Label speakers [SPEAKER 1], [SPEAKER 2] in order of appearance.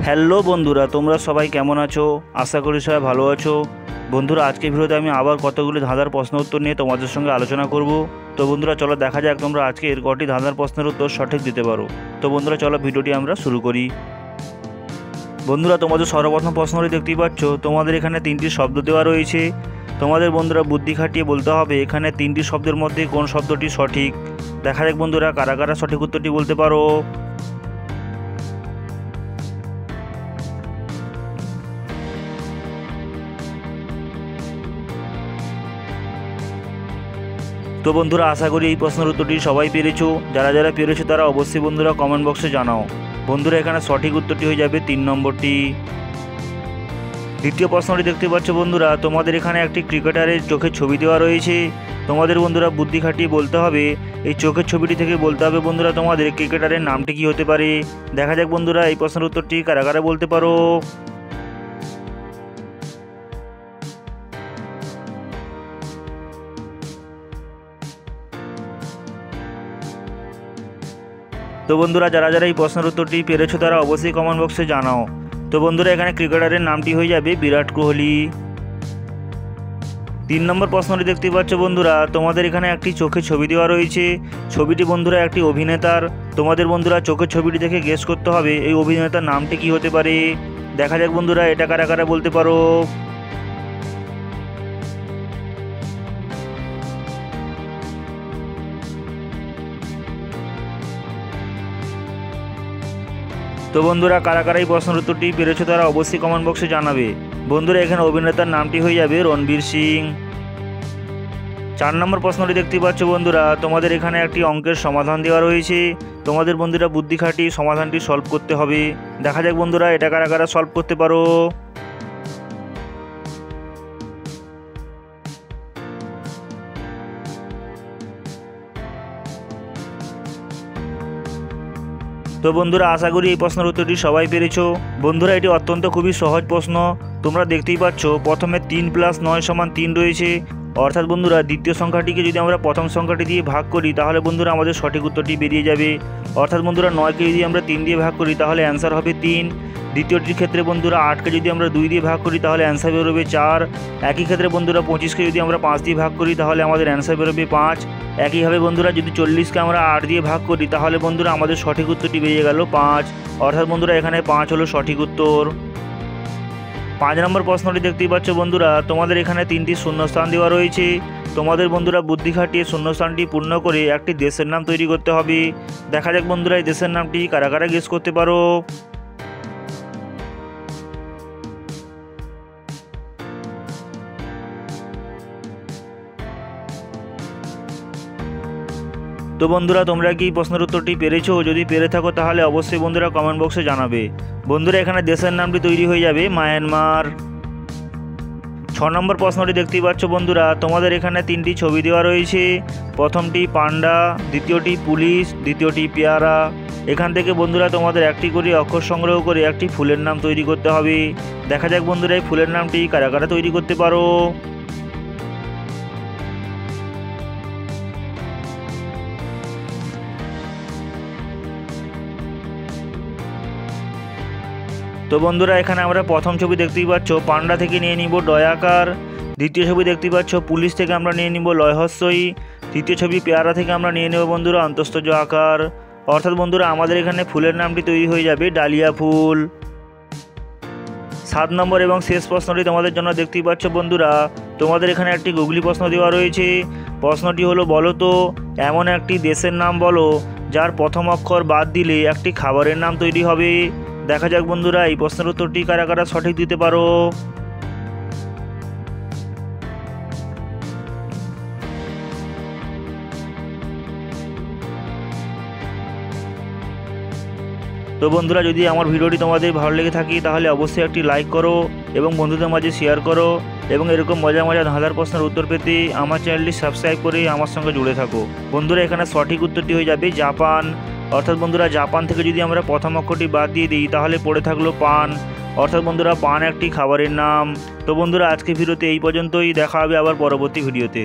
[SPEAKER 1] Hello বন্ধুরা, তোমরা সবাই কেমন আছো? আশা করি সবাই ভালো আছো। বন্ধুরা, আজকে ভিডিওতে আমি আবার কতগুলি ধাঁধার প্রশ্ন উত্তর নিয়ে তোমাদের সঙ্গে আলোচনা করব। তো বন্ধুরা চলো দেখা যাক তোমরা আজকে এর কটি ধাঁধার প্রশ্নের উত্তর সঠিক দিতে পারো। তো বন্ধুরা চলো ভিডিওটি আমরা শুরু করি। বন্ধুরা, তোমাদের সর্বপ্রথম প্রশ্নটি দেখতেই পাচ্ছ, তোমাদের এখানে তিনটি শব্দ দেওয়া রয়েছে। তোমাদের বন্ধুরা বুদ্ধি খাটিয়ে বলতে হবে এখানে তিনটি শব্দের মধ্যে কোন শব্দটি সঠিক। দেখা যাক বন্ধুরা কারা কারা সঠিক উত্তরটি বলতে পারো। তো বন্ধুরা আশা করি এই প্রশ্নের উত্তরটি সবাই পেরেছো। যারা যারা পেরেছো তারা অবশ্যই বন্ধুরা কমেন্ট বক্সে জানাও। বন্ধুরা এখানে সঠিক উত্তরটি হয়ে যাবে 3 নম্বরটি। দ্বিতীয় প্রশ্নটি দেখতে পাচ্ছ বন্ধুরা, তোমাদের এখানে একটি ক্রিকেটারের চোখের ছবি দেওয়া রয়েছে। তোমাদের বন্ধুরা বুদ্ধি খাটিয়ে বলতে হবে এই চোখের ছবিটি থেকে বলতে হবে বন্ধুরা তোমাদের ক্রিকেটারের নামটি কী হতে পারে। দেখা যাক বন্ধুরা এই প্রশ্নের উত্তরটি কারা কারা বলতে পারো। তো বন্ধুরা যারা যারা এই প্রশ্নের উত্তরটি পেরেছো তারা অবশ্যই কমেন্ট বক্সে জানাও। তো বন্ধুরা এখানে ক্রিকেটারের নামটি হয়ে যাবে বিরাট কোহলি। 3 নম্বর প্রশ্নটি দেখতে পাচ্ছ বন্ধুরা, তোমাদের এখানে একটি চোখের ছবি দেওয়া রয়েছে। ছবিটি বন্ধুরা একটি অভিনেতার। তোমাদের বন্ধুরা চোখের ছবিটি দেখে গেস করতে হবে এই অভিনেতার নামটি কী হতে পারে। দেখা যাক বন্ধুরা এটা কারা কারা বলতে পারো। তো বন্ধুরা কারা কারা এই প্রশ্নের উত্তরটি পেরেছো তারা অবশ্যই কমেন্ট বক্সে জানাবে। বন্ধুরা এখানে অভিনেতার নামটি হয়ে যাবে রণবীর সিং। 4 নম্বর প্রশ্নটি দেখতে পাচ্ছ বন্ধুরা, তোমাদের এখানে একটি অঙ্কের সমাধান দেওয়া রয়েছে। তোমাদের বন্ধুরা বুদ্ধি খাটিয়ে সমাধানটি সলভ করতে হবে। দেখা যাক বন্ধুরা এটা কারা কারা সলভ করতে পারো। তো বন্ধুরা আশা করি এই প্রশ্নের উত্তরটি সবাই পেরেছো। বন্ধুরা এটি অত্যন্ত খুবই সহজ প্রশ্ন। তোমরা দেখতেই পাচ্ছ প্রথমে 3 + 9 = 3 রয়েছে। অর্থাৎ বন্ধুরা দ্বিতীয় সংখ্যাটিকে যদি আমরা প্রথম সংখ্যাটি দিয়ে ভাগ করি তাহলে বন্ধুরা আমাদের সঠিক উত্তরটি বেরিয়ে যাবে। অর্থাৎ বন্ধুরা 9কে যদি আমরা 3 দিয়ে ভাগ করি তাহলে অ্যান্সার হবে 3। দ্বিতীয়টির ক্ষেত্রে বন্ধুরা 8কে যদি আমরা 2 দিয়ে ভাগ করি তাহলে অ্যান্সার বেরোবে 4। একই ক্ষেত্রে বন্ধুরা 25কে যদি আমরা 5 দিয়ে ভাগ করি তাহলে আমাদের অ্যান্সার বেরোবে 5। একইভাবে বন্ধুরা যদি 40কে আমরা 8 দিয়ে ভাগ করি তাহলে বন্ধুরা আমাদের সঠিক উত্তরটি বেরিয়ে গেল 5। অর্থাৎ বন্ধুরা এখানে 5 হলো সঠিক উত্তর। 5 নম্বর প্রশ্নটি দেখতেই পাচ্ছ বন্ধুরা, তোমাদের এখানে 3টি শূন্যস্থান দেওয়া রয়েছে। তোমাদের বন্ধুরা বুদ্ধি খাটিয়ে শূন্যস্থানটি পূর্ণ করে একটি দেশের নাম তৈরি করতে হবে। দেখা যাক বন্ধুরা এই দেশের নামটি কারা কারা গেস করতে পারো। তো বন্ধুরা তোমরা কি প্রশ্নের উত্তরটি পেরেছো? যদি পেরে থাকো তাহলে অবশ্যই বন্ধুরা কমেন্ট বক্সে জানাবে। বন্ধুরা এখানে দেশের নামটি তৈরি হয়ে যাবে মায়ানমার। 6 নম্বর প্রশ্নটি দেখতেই পাচ্ছ বন্ধুরা, তোমাদের এখানে 3টি ছবি দেওয়া রয়েছে। প্রথমটি পান্ডা, দ্বিতীয়টি পুলিশ, দ্বিতীয়টি পেয়ারা। এখান থেকে বন্ধুরা তোমাদের একটি করে অক্ষর সংগ্রহ করে একটি ফুলের নাম তৈরি করতে হবে। দেখা যাক বন্ধুরা এই ফুলের নামটি কারা কারা তৈরি করতে পারো। তো বন্ধুরা এখানে আমরা প্রথম ছবি দেখতেই পাচ্ছ পান্ডা থেকে নিয়ে নিব ডয়াকার। দ্বিতীয় ছবি দেখতেই পাচ্ছ পুলিশ থেকে আমরা নিয়ে নিব লয়হস্যই। তৃতীয় ছবি পেয়ারা থেকে আমরা নিয়ে নেব বন্ধুরা অন্তস্তজ আকার। অর্থাৎ বন্ধুরা আমাদের এখানে ফুলের নামটি তৈরি হয়ে যাবে ডালিয়া ফুল। 7 নম্বর এবং শেষ প্রশ্নটি তোমাদের জন্য দেখতেই পাচ্ছ বন্ধুরা, তোমাদের এখানে একটি গুগলি প্রশ্ন দেওয়া রয়েছে। প্রশ্নটি হলো বলো তো এমন একটি দেশের নাম বলো যার প্রথম অক্ষর বাদ দিলে একটি খাবারের নাম তৈরি হবে। দেখা যাক বন্ধুরা এই প্রশ্নের উত্তরটি কারা কারা সঠিক দিতে পারো। তো বন্ধুরা যদি আমার ভিডিওটি তোমাদের ভালো লেগে থাকে তাহলে অবশ্যই একটি লাইক করো এবং বন্ধুদের মাঝে শেয়ার করো এবং এরকম মজা মজা ধাঁধার প্রশ্নের উত্তর পেতে আমার চ্যানেলটি সাবস্ক্রাইব করে আমার সঙ্গে জুড়ে থাকো। বন্ধুরা এখানে সঠিক উত্তরটি হয়ে যাবে জাপান। অর্থাৎ বন্ধুরা জাপান থেকে যদি আমরা প্রথম অক্ষরটি বাদ দিয়ে দিই তাহলে পড়ে থাকলো পান। অর্থাৎ বন্ধুরা পান একটি খাবারের নাম। তো বন্ধুরা আজকে ভিডিওতে এই পর্যন্তই, দেখা হবে আবার পরবর্তী ভিডিওতে।